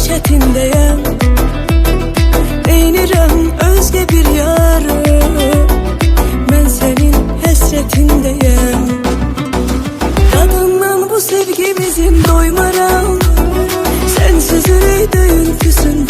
çetindeyim. Eynirəm özge bir yarı, ben senin hesretindeyim. Tadından bu sevgimizin doymaram, sensiz ürey döyüntüsün